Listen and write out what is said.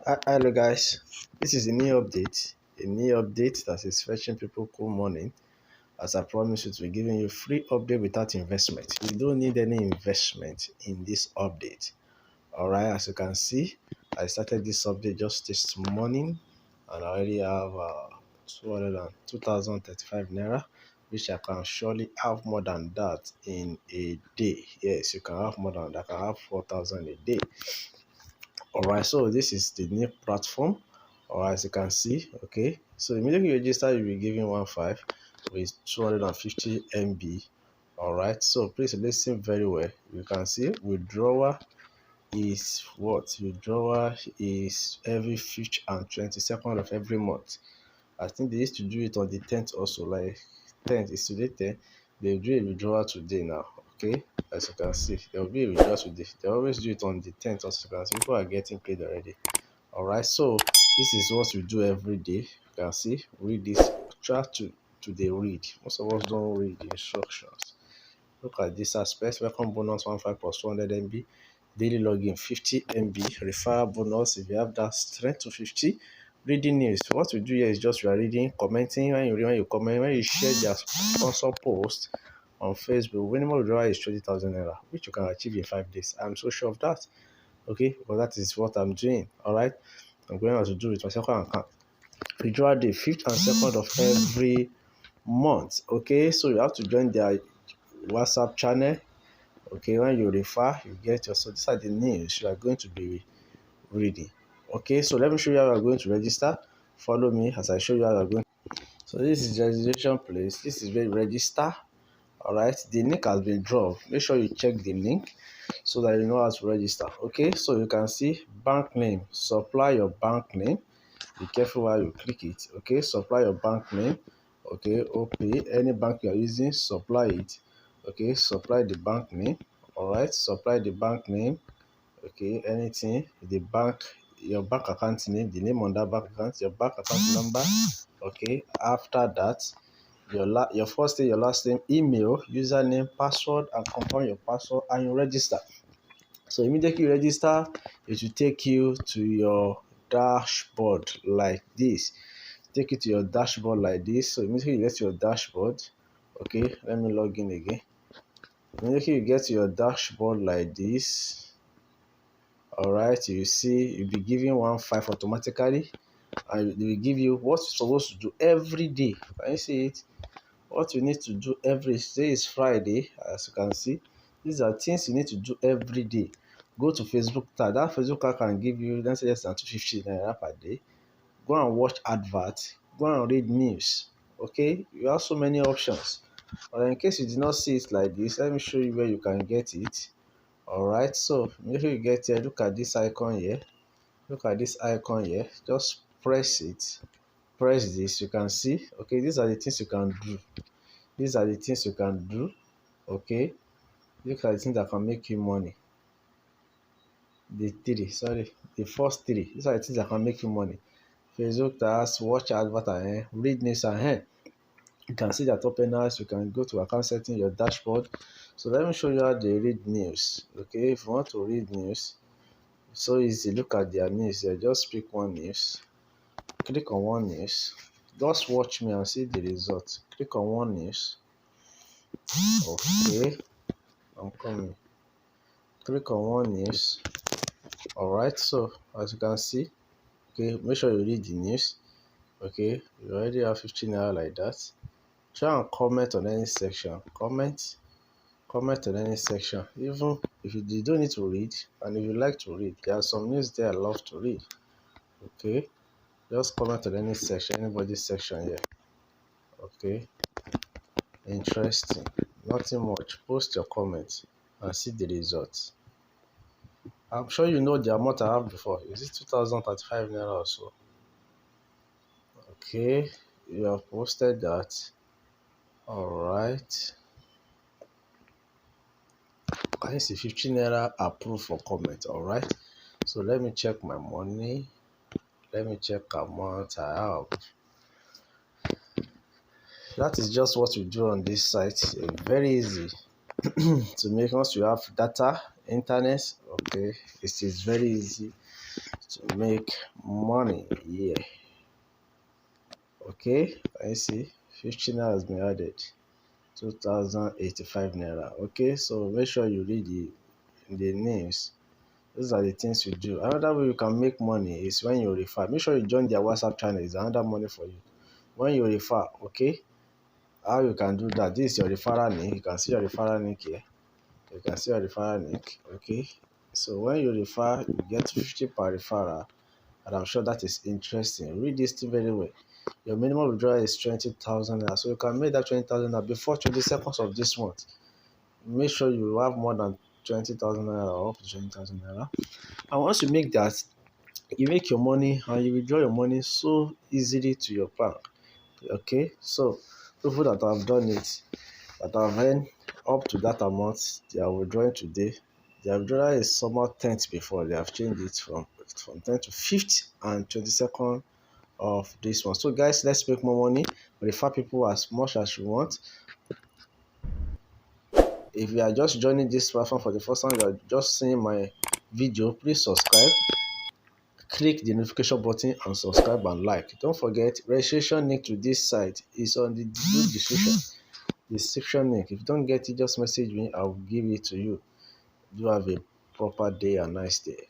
Hello guys, this is a new update that is fetching people cool morning. As I promised you, to be giving you free update without investment. You don't need any investment in this update. Alright, as you can see, I started this update just this morning and I already have 2,035 naira, which I can surely have more than that in a day. Yes, you can have more than that. I can have 4,000 a day. Alright, so this is the new platform. Alright, as you can see, okay. So immediately you register, you'll be given 1.5 with 250 MB. Alright, so please listen very well. You can see withdrawal is what? Withdrawal is every 5th and 22nd of every month. I think they used to do it on the 10th also, like 10th is today 10. They do a withdrawal today now. Okay, as you can see, there will be a withdrawal today. They always do it on the 10th, as you can see. People are getting paid already. Alright, so this is what we do every day. You can see, read this, try to the read. Most of us don't read the instructions. Look at this aspect. Welcome bonus 15 plus 200 MB. Daily login 50 MB. Referral bonus if you have that strength to 50. Reading news. What we do here is just you are reading, commenting. When you comment, when you share their sponsor post on Facebook, minimum withdrawal is 20,000 naira, which you can achieve in 5 days. I'm so sure of that. Okay, but that is what I'm doing. All right, I'm going to do with my second account. Withdrawal day 5th and 2nd of every month. Okay, so you have to join their WhatsApp channel. Okay, when you refer, you get your. So these are the names you are going to be reading. Okay, so let me show you how you are going to register. Follow me as I show you how you are going. So this is the registration place. This is where you register. All right, the link has been dropped. Make sure you check the link so that you know how to register. Okay, so you can see bank name. Supply your bank name. Be careful while you click it. Okay, supply your bank name. Okay, OP, any bank you are using, supply it. Okay, supply the bank name. All right, supply the bank name. Okay, anything, the bank, your bank account name, the name on that bank account, your bank account number. Okay, after that, your first name, your last name, email, username, password, and confirm your password, and you register. So immediately you register, it will take you to your dashboard like this. Take it to your dashboard like this. So immediately you get to your dashboard. Okay, let me log in again. Immediately you get to your dashboard like this. All right, you see you'll be given 1.5 automatically, and they will give you what you're supposed to do every day. Can you see it? What you need to do every day is Friday, as you can see. These are things you need to do every day. Go to Facebook tab. That Facebook tab can give you, let's say, less than 250 naira per day. Go and watch adverts. Go and read news. Okay, you have so many options. But in case you did not see it like this, let me show you where you can get it. All right, so make sure you get here. Look at this icon here. Look at this icon here. Just press it. Press this. You can see. Okay, these are the things you can do. These are the things you can do. Okay, look at the things that can make you money. The first three. These are the things that can make you money. Facebook tasks, watch advert, and read news, and you can see that openers. You can go to account setting, your dashboard. So let me show you how they read news. Okay, if you want to read news, so easy. Look at their news here. Just pick one news. Click on one news. Just watch me and see the result. Click on one news. Okay, I'm coming. Click on one news. All right, so as you can see, okay, make sure you read the news. Okay, you already have 15 naira like that. Try and comment on any section. Comment on any section. Even if you don't need to read, and if you like to read, there are some news there I love to read. Okay, just comment on any section, anybody's section here. Okay, interesting. Nothing much. Post your comments and see the results. I'm sure you know the amount I have before. Is it 2,035 naira or so? Okay, you have posted that. All right. Can you see 15 naira approved for comment? All right. So let me check my money. Let me check amount I have. That is just what we do on this site. Very easy to make. Once you have data, internet, okay, it is very easy to make money. Yeah. Okay, I see 50 naira has been added. 2085 naira. Okay, so make sure you read the names. Those are the things you do. Another way you can make money is when you refer. Make sure you join their WhatsApp channel. It's another money for you. When you refer, okay, how you can do that? This is your referral link. You can see your referral link here. You can see your referral link. Okay, so when you refer, you get 50 per referral, and I'm sure that is interesting. Read this thing very well. Your minimum withdrawal is 20,000 naira, so you can make that 20,000 naira before 22nd of this month. Make sure you have more than 20,000 naira or up to 20,000 naira. And once you make that, you make your money and you withdraw your money so easily to your bank. Okay, so people that have done it, that have earned up to that amount, they are withdrawing today. Their withdrawal is somehow 10th before. They have changed it from 10th to 5th and 22nd of this month. So guys, let's make more money. Refer people as much as you want. If you are just joining this platform for the first time, you are just seeing my video, please subscribe, click the notification button and subscribe and like. Don't forget, registration link to this site is on the description link. If you don't get it, just message me, I'll give it to you. Do have a proper day and nice day.